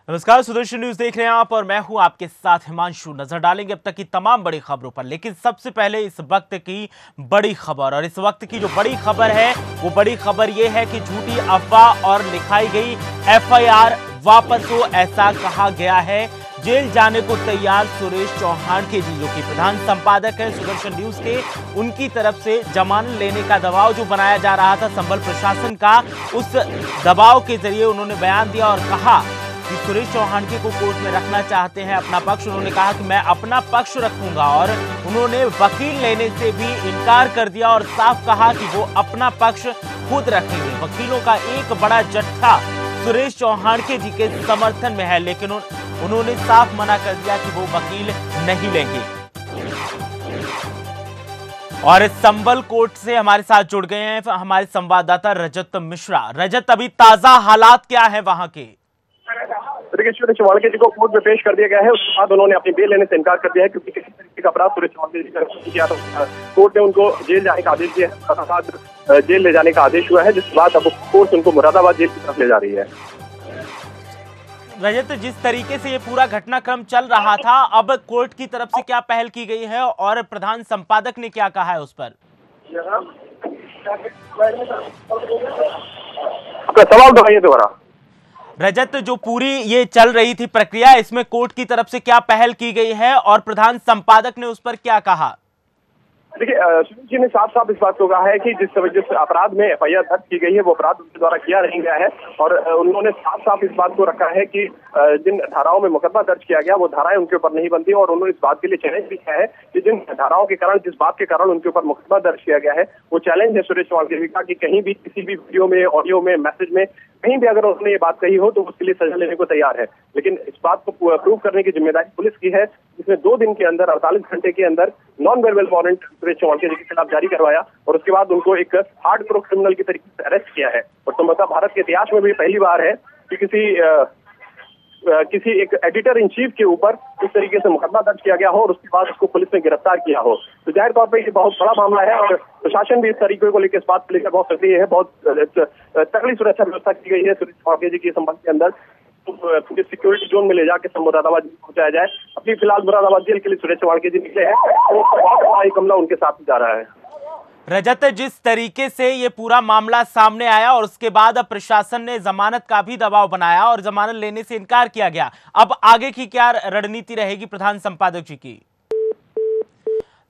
नमस्कार, सुदर्शन न्यूज देख रहे हैं आप और मैं हूं आपके साथ हिमांशु। नजर डालेंगे अब तक की तमाम बड़ी खबरों पर, लेकिन सबसे पहले इस वक्त की बड़ी खबर। और इस वक्त की जो बड़ी खबर है वो बड़ी खबर ये है कि झूठी अफवाह और लिखाई गई एफआईआर वापस हो, ऐसा कहा गया है। जेल जाने को तैयार सुरेश चौहान के जी, जो कि प्रधान संपादक है सुदर्शन न्यूज के, उनकी तरफ से जमानत लेने का दबाव जो बनाया जा रहा था संभल प्रशासन का, उस दबाव के जरिए उन्होंने बयान दिया और कहा कि सुरेश चौहान को कोर्ट में रखना चाहते हैं अपना पक्ष। उन्होंने कहा कि मैं अपना पक्ष रखूंगा और उन्होंने वकील लेने से भी इनकार कर दिया और साफ कहा कि वो अपना पक्ष खुद रखेंगे। वकीलों का एक बड़ा जत्था सुरेश चौहान जी के समर्थन में है, लेकिन उन्होंने साफ मना कर दिया कि वो वकील नहीं लेंगे। और संभल कोर्ट से हमारे साथ जुड़ गए हैं हमारे संवाददाता रजत मिश्रा। रजत, अभी ताजा हालात क्या है वहां के? सुरेश चौहान जी को कोर्ट में पेश कर दिया गया है। उसके बाद उन्होंने अपनी बेल लेने से इनकार कर दिया है, क्योंकि किसी तरीके का अपराध सुरेश चौहान जी ने किया था। कोर्ट ने उनको जेल जाने का आदेश दिया है, लगातार जेल ले जाने का आदेश हुआ है, जिसके बाद अब कोर्ट उनको मुरादाबाद जेल की तरफ ले जा रही है। रजत, जिस तरीके से ये पूरा घटनाक्रम चल रहा था, अब कोर्ट की तरफ से क्या पहल की गई है और प्रधान संपादक ने क्या कहा है उस पर? सवाल दोहराइए दोबारा। रजत, जो पूरी ये चल रही थी प्रक्रिया, इसमें कोर्ट की तरफ से क्या पहल की गई है और प्रधान संपादक ने उस पर क्या कहा? देखिए, सुरेश जी ने साफ साफ इस बात को कहा है कि जिस अपराध में एफआईआर दर्ज की गई है वो अपराध उनके द्वारा किया नहीं गया है। और उन्होंने साफ साफ इस बात को रखा है कि जिन धाराओं में मुकदमा दर्ज किया गया वो धाराएं उनके ऊपर नहीं बनती। और उन्होंने इस बात के लिए चैलेंज भी किया है कि जिन धाराओं के कारण, जिस बात के कारण उनके ऊपर मुकदमा दर्ज किया गया है, वो चैलेंज है सुरेश चौहान का कि कहीं भी किसी भी वीडियो में, ऑडियो में, मैसेज में कहीं भी अगर उन्होंने ये बात कही हो तो उसके लिए सजा लेने को तैयार है। लेकिन इस बात को प्रूव करने की जिम्मेदारी पुलिस की है, जिसने 2 दिन के अंदर, 48 घंटे के अंदर नॉन वेर्बल वारंट सुरेश चौहान जी के खिलाफ जारी करवाया और उसके बाद उनको एक हार्डकोर क्रिमिनल के तरीके से अरेस्ट किया है। और संभवतः भारत के इतिहास में भी पहली बार है कि किसी एक एडिटर इन चीफ के ऊपर इस तरीके से मुकदमा दर्ज किया गया हो और उसके बाद उसको पुलिस ने गिरफ्तार किया हो। तो जाहिर तौर पर ये बहुत बड़ा मामला है और प्रशासन भी इस तरीके को लेकर, इस बात को लेकर बहुत सक्रिय है। बहुत तगड़ी सुरक्षा व्यवस्था की गई है सुरेश चौहान जी के संबंध के अंदर। पूरे सिक्योरिटी जोन में ले जाकर मुरादाबाद जेल पहुंचाया जाए। अभी फिलहाल मुरादाबाद जेल के लिए सुरेश चौहान जी निकले हैं और बहुत बड़ा मामला उनके साथ जा रहा है। रजत, जिस तरीके से ये पूरा मामला सामने आया और उसके बाद अब प्रशासन ने जमानत का भी दबाव बनाया और जमानत लेने से इनकार किया गया, अब आगे की क्या रणनीति रहेगी प्रधान संपादक जी की?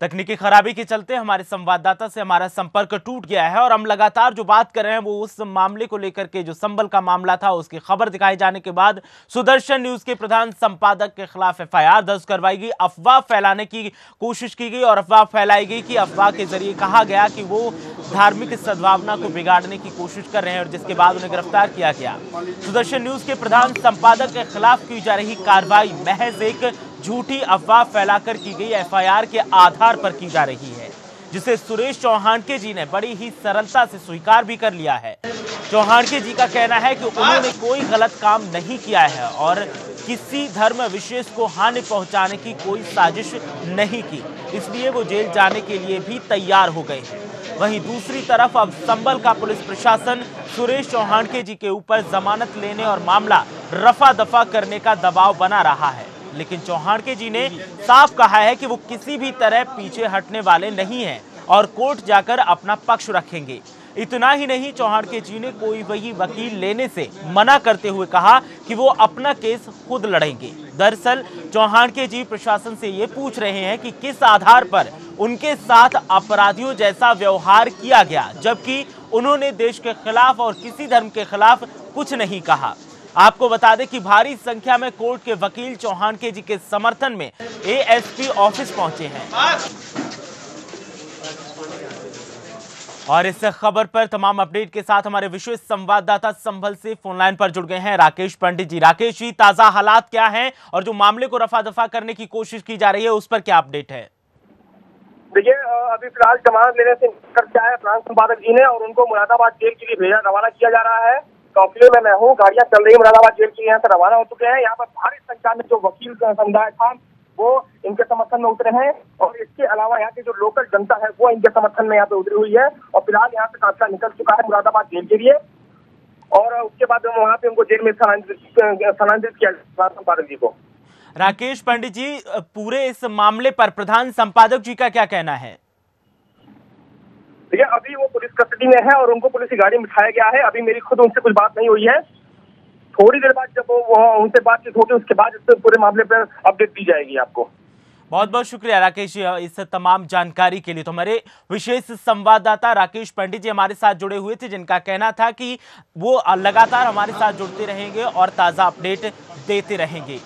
तकनीकी खराबी के चलते हमारे संवाददाता से हमारा संपर्क टूट गया है और हम लगातार जो बात कर रहे हैं वो उस मामले को लेकर के, जो संभल का मामला था, उसकी खबर दिखाई जाने के बाद सुदर्शन न्यूज के प्रधान संपादक के खिलाफ एफआईआर दर्ज करवाई गई। अफवाह फैलाने की कोशिश की गई और अफवाह फैलाई गई कि अफवाह के जरिए कहा गया कि वो धार्मिक सद्भावना को बिगाड़ने की कोशिश कर रहे हैं और जिसके बाद उन्हें गिरफ्तार किया गया। सुदर्शन न्यूज के प्रधान संपादक के खिलाफ की जा रही कार्रवाई महज एक झूठी अफवाह फैलाकर की गई एफआईआर के आधार पर की जा रही है, जिसे सुरेश चौहान जी ने बड़ी ही सरलता से स्वीकार भी कर लिया है। चौहान जी का कहना है कि उन्होंने कोई गलत काम नहीं किया है और किसी धर्म विशेष को हानि पहुंचाने की कोई साजिश नहीं की, इसलिए वो जेल जाने के लिए भी तैयार हो गए हैं। वहीं दूसरी तरफ अब संभल का पुलिस प्रशासन सुरेश चौहान जी के ऊपर जमानत लेने और मामला रफा दफा करने का दबाव बना रहा है, लेकिन चौहान जी ने साफ कहा है कि वो किसी भी तरह पीछे हटने वाले नहीं हैं और कोर्ट जाकर अपना पक्ष रखेंगे। इतना ही नहीं, चौहान जी ने कोई वही वकील लेने से मना करते हुए कहा कि वो अपना केस खुद लड़ेंगे। दरअसल चौहान जी प्रशासन से ये पूछ रहे हैं कि किस आधार पर उनके साथ अपराधियों जैसा व्यवहार किया गया, जबकि उन्होंने देश के खिलाफ और किसी धर्म के खिलाफ कुछ नहीं कहा। आपको बता दें कि भारी संख्या में कोर्ट के वकील चौहान जी के समर्थन में एएसपी ऑफिस पहुंचे हैं। और इस खबर पर तमाम अपडेट के साथ हमारे विशेष संवाददाता संभल से फोनलाइन पर जुड़ गए हैं राकेश पंडित जी। राकेश जी, ताजा हालात क्या हैं और जो मामले को रफा दफा करने की कोशिश की जा रही है उस पर क्या अपडेट है? देखिए, अभी फिलहाल जमानत लेने से इनकार किया है प्रधान संपादक जी ने और उनको मुरादाबाद जेल के लिए रवाना किया जा रहा है। काफिले में मैं हूँ, गाड़ियां चल रही है मुरादाबाद जेल के यहाँ से रवाना हो चुके हैं। यहाँ पर भारी संख्या में जो वकील समुदाय था वो इनके समर्थन में उतरे हैं और इसके अलावा यहाँ की जो लोकल जनता है वो इनके समर्थन में यहाँ पे उतरी हुई है और फिलहाल यहाँ से काफिला निकल चुका है मुरादाबाद जेल के लिए। और उसके बाद वहाँ पे उनको जेल में स्थानांतरित किया प्रधान संपादक जी को। राकेश पंडित जी, पूरे इस मामले पर प्रधान संपादक जी का क्या कहना है? देखिए, अभी वो पुलिस कस्टडी में है और उनको पुलिस की गाड़ी में बिठाया गया है। अभी मेरी खुद उनसे कुछ बात नहीं हुई है। थोड़ी देर बाद जब वो उनसे बातचीत होगी उसके बाद इस पूरे मामले पर अपडेट दी जाएगी आपको। बहुत बहुत शुक्रिया राकेश जी इस तमाम जानकारी के लिए। तो हमारे विशेष संवाददाता राकेश पंडित जी हमारे साथ जुड़े हुए थे, जिनका कहना था कि वो लगातार हमारे साथ जुड़ते रहेंगे और ताजा अपडेट देते रहेंगे।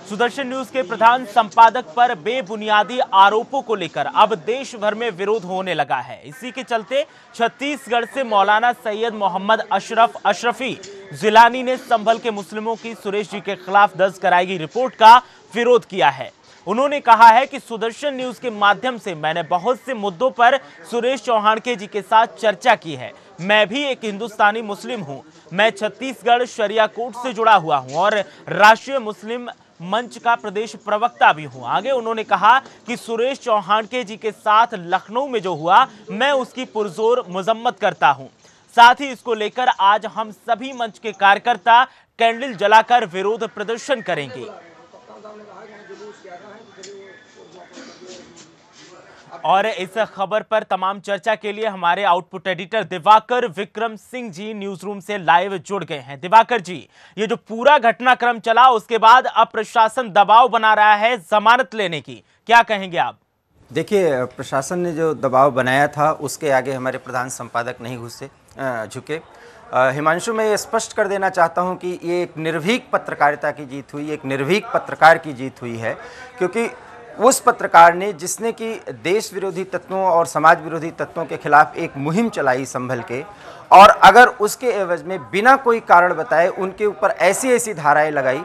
सुदर्शन न्यूज के प्रधान संपादक पर बेबुनियादी आरोपों को लेकर अब देश भर में विरोध होने लगा है। इसी के चलते छत्तीसगढ़ से मौलाना सैयद मोहम्मद अशरफी जिलानी ने संभल के मुस्लिमों की सुरेश जी के खिलाफ दर्ज कराई गई रिपोर्ट का विरोध किया है। उन्होंने कहा है कि सुदर्शन न्यूज के माध्यम से मैंने बहुत से मुद्दों पर सुरेश चौहान के जी के साथ चर्चा की है। मैं भी एक हिंदुस्तानी मुस्लिम हूं। मैं छत्तीसगढ़ शरिया कोर्ट से जुड़ा हुआ हूं और राष्ट्रीय मुस्लिम मंच का प्रदेश प्रवक्ता भी हूं। आगे उन्होंने कहा कि सुरेश चौहान के जी के साथ लखनऊ में जो हुआ, मैं उसकी पुरजोर मजम्मत करता हूं। साथ ही इसको लेकर आज हम सभी मंच के कार्यकर्ता कैंडल जलाकर विरोध प्रदर्शन करेंगे। और इस खबर पर तमाम चर्चा के लिए हमारे output editor Diwakar Vikram Singh ji news room से लाइव जुड़ गए हैं। दिवाकर जी, ये जो पूरा घटनाक्रम चला उसके बाद अब प्रशासन दबाव बना रहा है जमानत लेने की, क्या कहेंगे आप? देखिए, प्रशासन ने जो दबाव बनाया था उसके आगे हमारे प्रधान संपादक नहीं झुके। हिमांशु, मैं ये स्पष्ट कर देना चाहता हूं कि ये एक निर्भीक पत्रकारिता की जीत हुई, एक निर्भीक पत्रकार की जीत हुई है, क्योंकि उस पत्रकार ने जिसने कि देश विरोधी तत्वों और समाज विरोधी तत्वों के खिलाफ एक मुहिम चलाई संभल के, और अगर उसके एवज में बिना कोई कारण बताए उनके ऊपर ऐसी ऐसी धाराएं लगाई,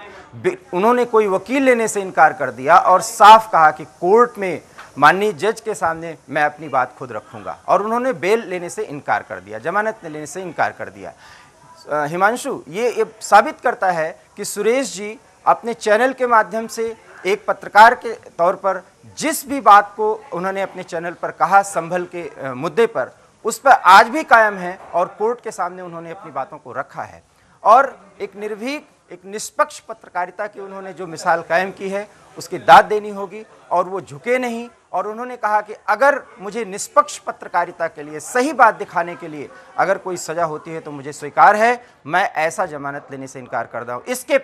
उन्होंने कोई वकील लेने से इनकार कर दिया और साफ कहा कि कोर्ट में माननीय जज के सामने मैं अपनी बात खुद रखूंगा, और उन्होंने बेल लेने से इनकार कर दिया, जमानत लेने से इनकार कर दिया। हिमांशु, ये साबित करता है कि सुरेश जी अपने चैनल के माध्यम से एक पत्रकार के तौर पर जिस भी बात को उन्होंने अपने चैनल पर कहा संभल के मुद्दे पर, उस पर आज भी कायम है और कोर्ट के सामने उन्होंने अपनी बातों को रखा है। और एक निर्भीक, एक निष्पक्ष पत्रकारिता की उन्होंने जो मिसाल कायम की है उसकी दाद देनी होगी, और वो झुके नहीं। और उन्होंने कहा कि अगर मुझे निष्पक्ष पत्रकारिता के लिए, सही बात दिखाने के लिए अगर कोई सजा होती है तो मुझे स्वीकार है, मैं ऐसा जमानत लेने से इनकार करता हूँ। इसके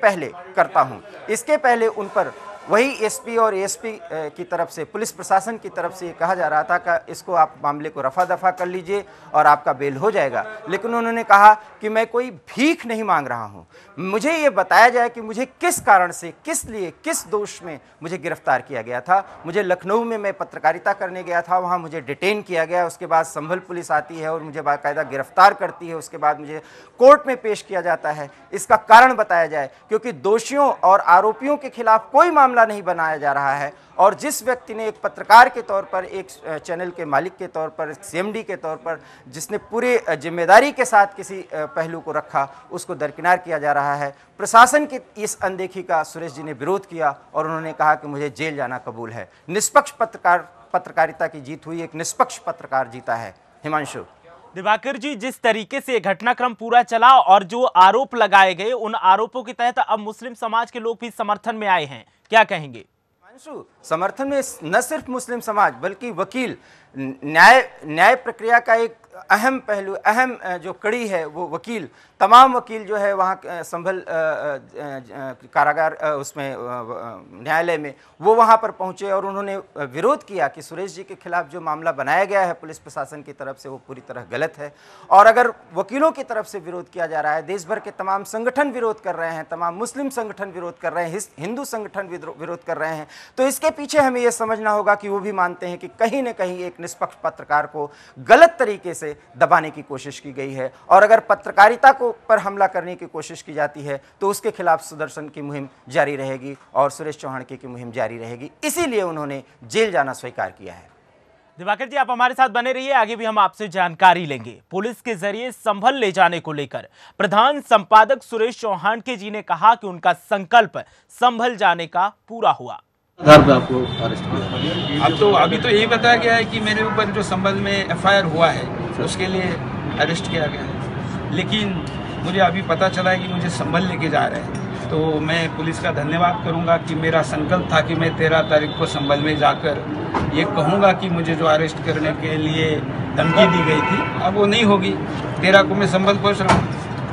पहले उन पर वही एसपी और एएसपी की तरफ से, पुलिस प्रशासन की तरफ से ये कहा जा रहा था कि इसको आप मामले को रफा दफा कर लीजिए और आपका बेल हो जाएगा। लेकिन उन्होंने कहा कि मैं कोई भीख नहीं मांग रहा हूं, मुझे ये बताया जाए कि मुझे किस कारण से, किस लिए, किस दोष में मुझे गिरफ्तार किया गया था। मुझे लखनऊ में मैं पत्रकारिता करने गया था, वहाँ मुझे डिटेन किया गया, उसके बाद संभल पुलिस आती है और मुझे बाकायदा गिरफ्तार करती है, उसके बाद मुझे कोर्ट में पेश किया जाता है। इसका कारण बताया जाए, क्योंकि दोषियों और आरोपियों के खिलाफ कोई मामला नहीं बनाया जा रहा है। और जिस व्यक्ति ने एक पत्रकार के तौर पर, एक चैनल के मालिक के तौर पर, सीएमडी के तौर पर, जिसने पूरे जिम्मेदारी के साथ किसी पहलू को रखा, उसको दरकिनार किया जा रहा है। प्रशासन की इस अनदेखी का सुरेश जी ने विरोध किया और उन्होंने कहा कि मुझे जेल जाना कबूल है। निष्पक्ष पत्रकारिता की जीत हुई, एक निष्पक्ष पत्रकार जीता है। हिमांशु। दिवाकर जी, जिस तरीके से घटनाक्रम पूरा चला और जो आरोप लगाए गए, उन आरोपों के तहत अब मुस्लिम समाज के लोग भी समर्थन में आए हैं, क्या कहेंगे? समर्थन में न सिर्फ मुस्लिम समाज बल्कि वकील, न्याय प्रक्रिया का एक अहम पहलू, अहम जो कड़ी है वो वकील, तमाम वकील जो है वहाँ संभल कारागार उसमें न्यायालय में वो वहाँ पर पहुँचे और उन्होंने विरोध किया कि सुरेश जी के खिलाफ जो मामला बनाया गया है पुलिस प्रशासन की तरफ से वो पूरी तरह गलत है। और अगर वकीलों की तरफ से विरोध किया जा रहा है, देश भर के तमाम संगठन विरोध कर रहे हैं, तमाम मुस्लिम संगठन विरोध कर रहे हैं, हिंदू संगठन विरोध कर रहे हैं, तो इसके पीछे हमें ये समझना होगा कि वो भी मानते हैं कि कहीं न कहीं एक निष्पक्ष पत्रकार को गलत तरीके से दबाने की कोशिश की गई है। और अगर पत्रकारिता को पर हमला करने की कोशिश की जाती है तो उसके खिलाफ सुदर्शन की मुहिम जारी रहेगी और सुरेश चौहान की मुहिम जारी रहेगी। इसीलिए उन्होंने जेल जाना स्वीकार किया है। दिवाकर जी, आप हमारे साथ बने रहिए, आगे भी हम आपसे जानकारी लेंगे। पुलिस के जरिए संभल ले जाने को लेकर प्रधान संपादक सुरेश चौहान के जी ने कहा कि उनका संकल्प संभल जाने का पूरा हुआ। आधार पे आपको अरेस्ट किया? अब तो अभी तो यही बताया गया है कि मेरे ऊपर जो संबल में एफआईआर हुआ है उसके लिए अरेस्ट किया गया है। लेकिन मुझे अभी पता चला है कि मुझे संभल लेके जा रहे हैं। तो मैं पुलिस का धन्यवाद करूंगा कि मेरा संकल्प था कि मैं 13 तारीख को संभल में जाकर ये कहूंगा कि मुझे जो अरेस्ट करने के लिए धमकी दी गई थी अब वो नहीं होगी। 13 को मैं संभल पहुंच रहा हूँ।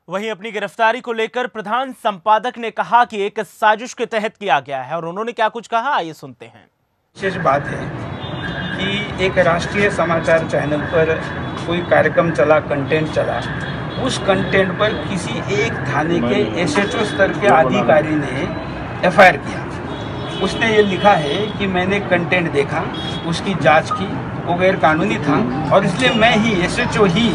वहीं अपनी गिरफ्तारी को लेकर प्रधान संपादक ने कहा कि एक साजिश के तहत किया गया है, और उन्होंने क्या कुछ कहा आइए सुनते हैं। विशेष बात है कि एक राष्ट्रीय समाचार चैनल पर कोई कार्यक्रम चला, कंटेंट चला, उस कंटेंट पर किसी एक थाने के एसएचओ स्तर के अधिकारी ने एफआईआर किया। उसने ये लिखा है कि मैंने कंटेंट देखा, उसकी जांच की, वो गैर कानूनी था और इसलिए मैं ही एसएचओ ही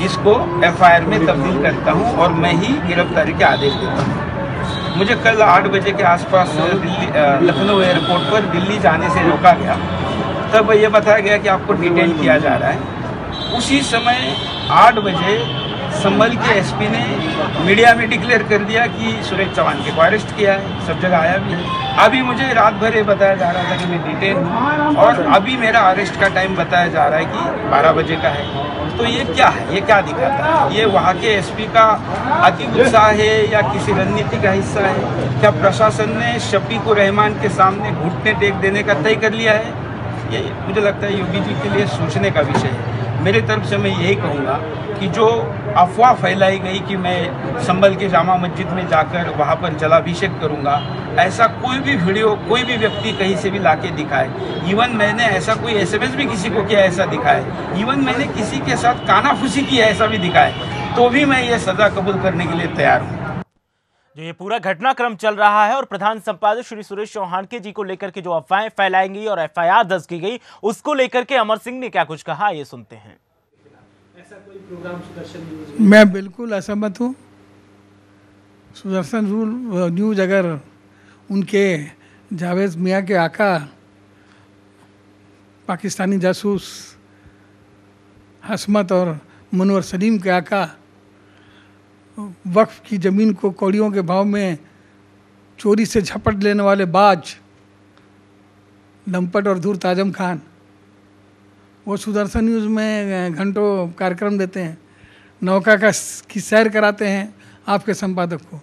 इसको एफआईआर में तब्दील करता हूं और मैं ही गिरफ्तारी के आदेश देता हूं। मुझे कल 8 बजे के आसपास लखनऊ एयरपोर्ट पर दिल्ली जाने से रोका गया। तब ये बताया गया कि आपको डिटेन किया जा रहा है। उसी समय 8 बजे संभल के एसपी ने मीडिया में डिक्लेयर कर दिया कि सुरेश चौहान को अरेस्ट किया है, सब जगह आया भी है। अभी मुझे रात भर ये बताया जा रहा था कि मैं डिटेन हूँ और अभी मेरा अरेस्ट का टाइम बताया जा रहा है कि 12 बजे का है। तो ये क्या है, ये क्या दिखाता है? ये वहाँ के एसपी का अति उत्साह है या किसी रणनीति का हिस्सा है? क्या प्रशासन ने शफीकुर रहमान के सामने घुटने टेक देने का तय कर लिया है? ये मुझे लगता है योगी जी के लिए सोचने का विषय है। मेरी तरफ से मैं यही कहूँगा कि जो अफवाह फैलाई गई कि मैं संभल के जामा मस्जिद में जाकर वहाँ पर जलाभिषेक करूँगा, ऐसा कोई भी वीडियो कोई भी व्यक्ति कहीं से भी लाके दिखाए, इवन मैंने ऐसा कोई एसएमएस भी किसी को किया ऐसा दिखाए, इवन मैंने किसी के साथ कानाफूसी की ऐसा भी दिखाए, तो भी मैं ये सज़ा कबूल करने के लिए तैयार हूँ। जो ये पूरा घटनाक्रम चल रहा है और प्रधान संपादक श्री सुरेश चौहान के जी को लेकर के जो अफवाहें फैलाई गई और एफआईआर दर्ज की गई, उसको लेकर के अमर सिंह ने क्या कुछ कहा ये सुनते हैं। ऐसा कोई प्रोग्राम सुदर्शन मैं बिल्कुल असहमत हूँ। सुदर्शन न्यूज़ अगर उनके जावेद मियाँ के आका पाकिस्तानी जासूस हसमत और मुनवर सलीम के आका वक्फ की ज़मीन को कौड़ियों के भाव में चोरी से झपट लेने वाले बाज लंपट और धूर्त आजम खान, वो सुदर्शन न्यूज़ में घंटों कार्यक्रम देते हैं, नौका की सैर कराते हैं आपके संपादक को।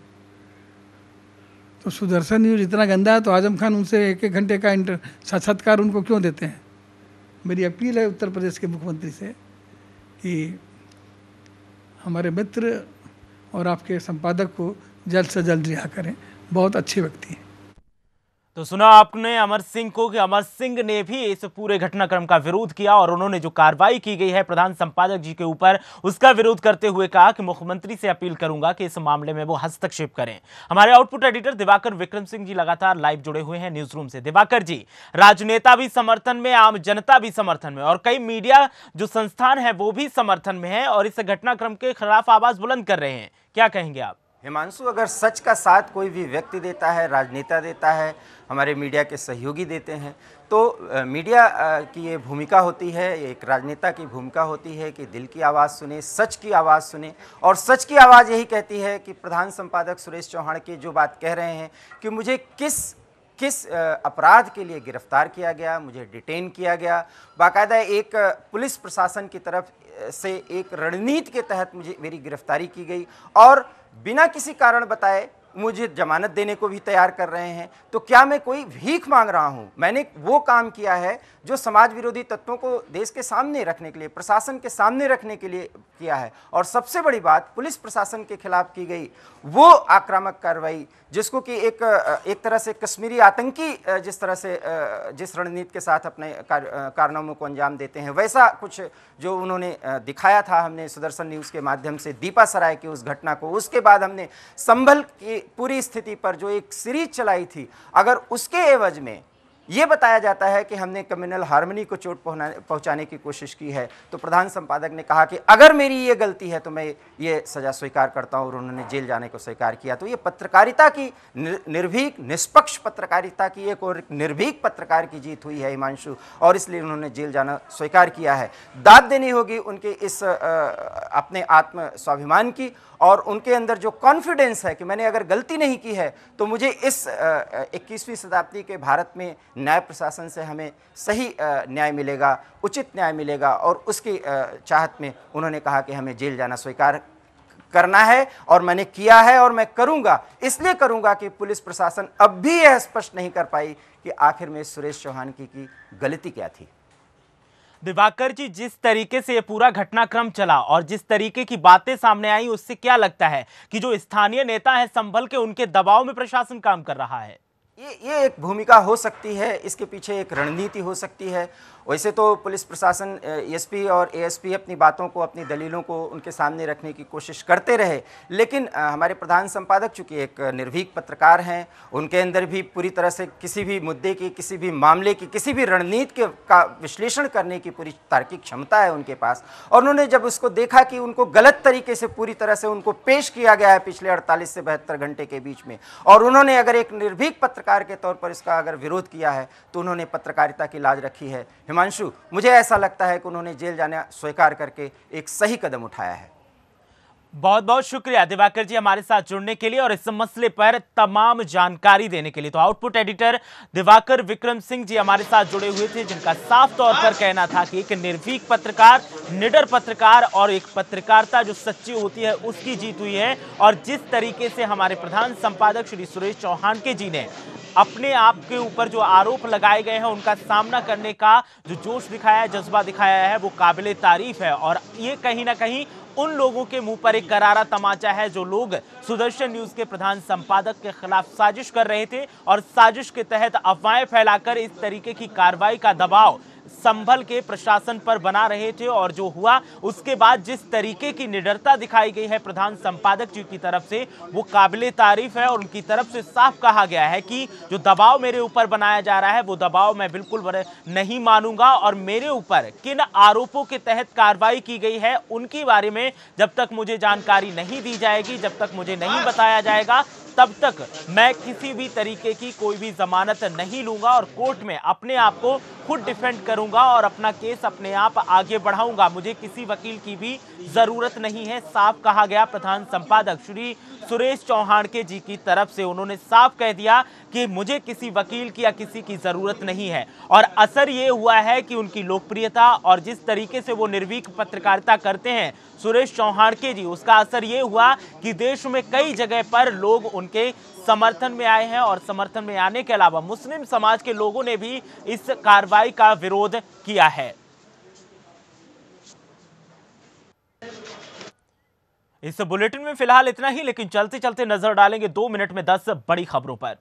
तो सुदर्शन न्यूज़ इतना गंदा है तो आजम खान उनसे 1-1 घंटे का साक्षात्कार उनको क्यों देते हैं? मेरी अपील है उत्तर प्रदेश के मुख्यमंत्री से कि हमारे मित्र और आपके संपादक को जल्द से जल्द रिहा करें, बहुत अच्छे व्यक्ति हैं। तो सुना आपने अमर सिंह को कि अमर सिंह ने भी इस पूरे घटनाक्रम का विरोध किया और उन्होंने जो कार्रवाई की गई है प्रधान संपादक जी के ऊपर उसका विरोध करते हुए कहा कि मुख्यमंत्री से अपील करूंगा कि इस मामले में वो हस्तक्षेप करें। हमारे आउटपुट एडिटर दिवाकर विक्रम सिंह जी लगातार लाइव जुड़े हुए हैं न्यूज रूम से। दिवाकर जी, राजनेता भी समर्थन में, आम जनता भी समर्थन में और कई मीडिया जो संस्थान है वो भी समर्थन में है और इस घटनाक्रम के खिलाफ आवाज बुलंद कर रहे हैं, क्या कहेंगे आप? हिमांशु, अगर सच का साथ कोई भी व्यक्ति देता है, राजनेता देता है, हमारे मीडिया के सहयोगी देते हैं, तो मीडिया की ये भूमिका होती है, एक राजनेता की भूमिका होती है कि दिल की आवाज़ सुने, सच की आवाज़ सुने। और सच की आवाज़ यही कहती है कि प्रधान संपादक सुरेश चौहान की जो बात कह रहे हैं कि मुझे किस अपराध के लिए गिरफ्तार किया गया, मुझे डिटेन किया गया, बाकायदा एक पुलिस प्रशासन की तरफ से एक रणनीति के तहत मेरी गिरफ्तारी की गई और बिना किसी कारण बताए मुझे जमानत देने को भी तैयार कर रहे हैं। तो क्या मैं कोई भीख मांग रहा हूं? मैंने वो काम किया है जो समाज विरोधी तत्वों को देश के सामने रखने के लिए, प्रशासन के सामने रखने के लिए किया है। और सबसे बड़ी बात, पुलिस प्रशासन के खिलाफ की गई वो आक्रामक कार्रवाई, जिसको कि एक तरह से कश्मीरी आतंकी जिस तरह से जिस रणनीति के साथ अपने कारनामों को अंजाम देते हैं, वैसा कुछ जो उन्होंने दिखाया था हमने सुदर्शन न्यूज़ के माध्यम से दीपा सराय की उस घटना को, उसके बाद हमने संभल की पूरी स्थिति पर जो एक सीरीज चलाई थी, अगर उसके एवज में ये बताया जाता है कि हमने कम्युनल हार्मनी को चोट पहुंचाने की कोशिश की है, तो प्रधान संपादक ने कहा कि अगर मेरी ये गलती है तो मैं ये सज़ा स्वीकार करता हूं और उन्होंने जेल जाने को स्वीकार किया। तो ये पत्रकारिता की निर्भीक निष्पक्ष पत्रकारिता की एक और निर्भीक पत्रकार की जीत हुई है हिमांशु, और इसलिए उन्होंने जेल जाना स्वीकार किया है। दाद देनी होगी उनके इस अपने आत्म स्वाभिमान की और उनके अंदर जो कॉन्फिडेंस है कि मैंने अगर गलती नहीं की है तो मुझे इस 21वीं शताब्दी के भारत में न्याय प्रशासन से हमें सही न्याय मिलेगा, उचित न्याय मिलेगा, और उसकी चाहत में उन्होंने कहा कि हमें जेल जाना स्वीकार करना है और मैंने किया है और मैं करूंगा। इसलिए करूंगा कि पुलिस प्रशासन अब भी यह स्पष्ट नहीं कर पाई कि आखिर में सुरेश चौहान की गलती क्या थी। दिवाकर जी, जिस तरीके से ये पूरा घटनाक्रम चला और जिस तरीके की बातें सामने आई, उससे क्या लगता है कि जो स्थानीय नेता है संभल के, उनके दबाव में प्रशासन काम कर रहा है? ये एक भूमिका हो सकती है, इसके पीछे एक रणनीति हो सकती है। वैसे तो पुलिस प्रशासन, एसपी और एएसपी अपनी बातों को, अपनी दलीलों को उनके सामने रखने की कोशिश करते रहे, लेकिन हमारे प्रधान संपादक चूंकि एक निर्भीक पत्रकार हैं, उनके अंदर भी पूरी तरह से किसी भी मुद्दे की, किसी भी मामले की, किसी भी रणनीति का विश्लेषण करने की पूरी तार्किक क्षमता है उनके पास। और उन्होंने जब उसको देखा कि उनको गलत तरीके से पूरी तरह से उनको पेश किया गया है पिछले 48 से 72 घंटे के बीच में, और उन्होंने अगर एक निर्भीक पत्रकार के तौर पर इसका अगर विरोध किया है, तो उन्होंने पत्रकारिता की लाज रखी है। हिमांशु, मुझे ऐसा लगता है कि उन्होंने जेल जाना स्वीकार करके एक सही कदम उठाया है। बहुत बहुत शुक्रिया दिवाकर जी हमारे साथ जुड़ने के लिए और इस मसले पर तमाम जानकारी देने के लिए। तो आउटपुट एडिटर दिवाकर विक्रम सिंह जी हमारे साथ जुड़े हुए थे, जिनका साफ तौर पर कहना था कि एक निर्भीक पत्रकार, निडर पत्रकार और एक पत्रकारिता जो सच्ची होती है उसकी जीत हुई है। और जिस तरीके से हमारे प्रधान संपादक श्री सुरेश चौहान के जी ने अपने आप के ऊपर जो आरोप लगाए गए हैं उनका सामना करने का जो जोश दिखाया है, जज्बा दिखाया है, वो काबिले तारीफ है। और ये कहीं ना कहीं उन लोगों के मुंह पर एक करारा तमाचा है जो लोग सुदर्शन न्यूज के प्रधान संपादक के खिलाफ साजिश कर रहे थे और साजिश के तहत अफवाहें फैलाकर इस तरीके की कार्रवाई का दबाव संभल के प्रशासन पर बना रहे थे। और जो हुआ उसके बाद जिस तरीके की निडरता दिखाई गई है प्रधान संपादक जी की तरफ से, वो काबिले तारीफ है। और उनकी तरफ से साफ कहा गया है कि जो दबाव मेरे ऊपर बनाया जा रहा है वो दबाव मैं बिल्कुल नहीं मानूंगा और मेरे ऊपर किन आरोपों के तहत कार्रवाई की गई है उनके बारे में जब तक मुझे जानकारी नहीं दी जाएगी, जब तक मुझे नहीं बताया जाएगा, तब तक मैं किसी भी तरीके की कोई भी जमानत नहीं लूंगा और कोर्ट में अपने आप को खुद डिफेंड करूंगा और अपना केस अपने आप आगे बढ़ाऊंगा। मुझे किसी वकील की भी जरूरत नहीं है, साफ कहा गया प्रधान संपादक श्री सुरेश चौहान के जी की तरफ से। उन्होंने साफ कह दिया कि मुझे किसी वकील की या किसी की जरूरत नहीं है। और असर ये हुआ है कि उनकी लोकप्रियता और जिस तरीके से वो निर्भीक पत्रकारिता करते हैं सुरेश चौहान के जी, उसका असर ये हुआ कि देश में कई जगह पर लोग उनके समर्थन में आए हैं। और समर्थन में आने के अलावा मुस्लिम समाज के लोगों ने भी इस कार्रवाई का विरोध किया है। इस बुलेटिन में फिलहाल इतना ही, लेकिन चलते चलते नजर डालेंगे 2 मिनट में 10 बड़ी खबरों पर।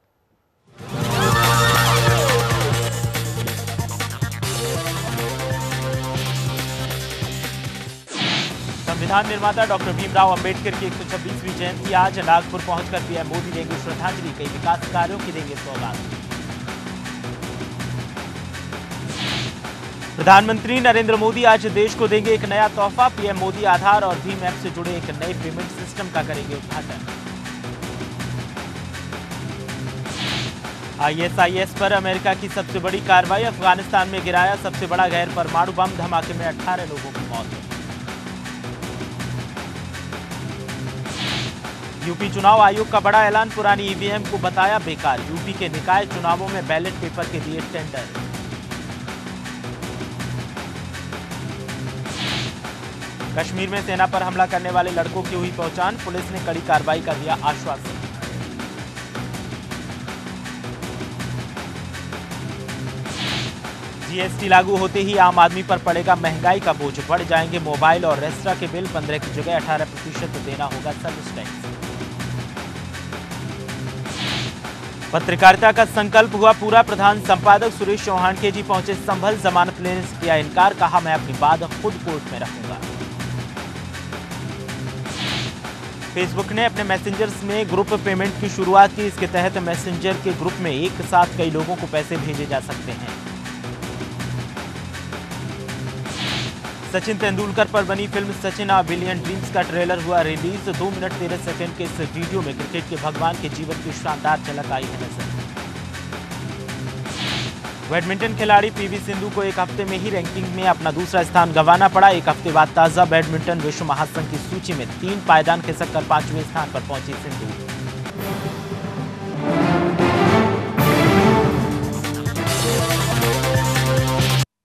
संविधान निर्माता डॉक्टर भीमराव अंबेडकर की 126वीं जयंती आज। नागपुर पहुंचकर पीएम मोदी देंगे श्रद्धांजलि, कई विकास कार्यों की देंगे सौगात। प्रधानमंत्री नरेंद्र मोदी आज देश को देंगे एक नया तोहफा। पीएम मोदी आधार और भीम ऐप से जुड़े एक नए पेमेंट सिस्टम का करेंगे उद्घाटन। ISIS पर अमेरिका की सबसे बड़ी कार्रवाई। अफगानिस्तान में गिराया सबसे बड़ा गैर परमाणु बम, धमाके में 18 लोगों की मौत। यूपी चुनाव आयोग का बड़ा ऐलान, पुरानी ईवीएम को बताया बेकार। यूपी के निकाय चुनावों में बैलेट पेपर के दिए टेंडर। कश्मीर में सेना पर हमला करने वाले लड़कों की हुई पहचान, पुलिस ने कड़ी कार्रवाई का दिया आश्वासन। जीएसटी लागू होते ही आम आदमी पर पड़ेगा महंगाई का बोझ, बढ़ जाएंगे मोबाइल और रेस्ट्रा के बिल, 15 की जगह 18% देना होगा सर्विस टैक्स। पत्रकारिता का संकल्प हुआ पूरा, प्रधान संपादक सुरेश चौहान के जी पहुंचे संभल, जमानत लेने से किया इनकार, कहा मैं अपनी बात खुद कोर्ट में रखूंगा। फेसबुक ने अपने मैसेंजर्स में ग्रुप पेमेंट की शुरुआत की। इसके तहत मैसेंजर के ग्रुप में एक साथ कई लोगों को पैसे भेजे जा सकते हैं। सचिन तेंदुलकर पर बनी फिल्म सचिन आ बिलियन ड्रीम्स का ट्रेलर हुआ रिलीज। 2 मिनट 13 सेकंड के इस वीडियो में क्रिकेट के भगवान के जीवन की शानदार झलक आई है नजर। बैडमिंटन खिलाड़ी पीवी सिंधु को एक हफ्ते में ही रैंकिंग में अपना दूसरा स्थान गंवाना पड़ा। एक हफ्ते बाद ताजा बैडमिंटन विश्व महासंघ की सूची में 3 पायदान खिसक कर 5वें स्थान पर पहुंची सिंधु।